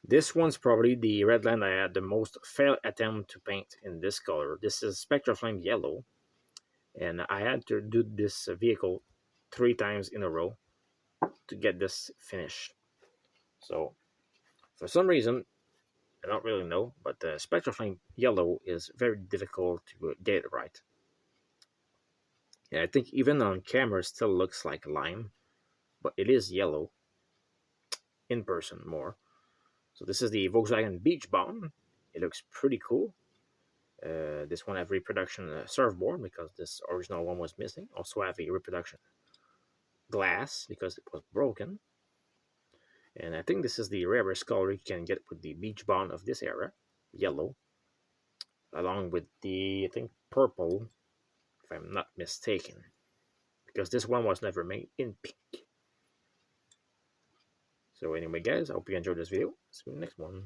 This one's probably the red line I had the most failed attempt to paint in this color. This is Spectral Flame Yellow, and I had to do this vehicle 3 times in a row to get this finished. So for some reason, I don't really know, but the Spectral Flame Yellow is very difficult to get it right. And I think even on camera it still looks like lime, but it is yellow in person more. So this is the Volkswagen Beach Bomb. It looks pretty cool. This one have reproduction surfboard because this original one was missing. Also have a reproduction glass because it was broken. And I think this is the rarest color you can get with the Beach Bomb of this era, yellow, along with the I think purple, if I'm not mistaken, because this one was never made in pink. So anyway, guys, I hope you enjoyed this video. See you in the next one.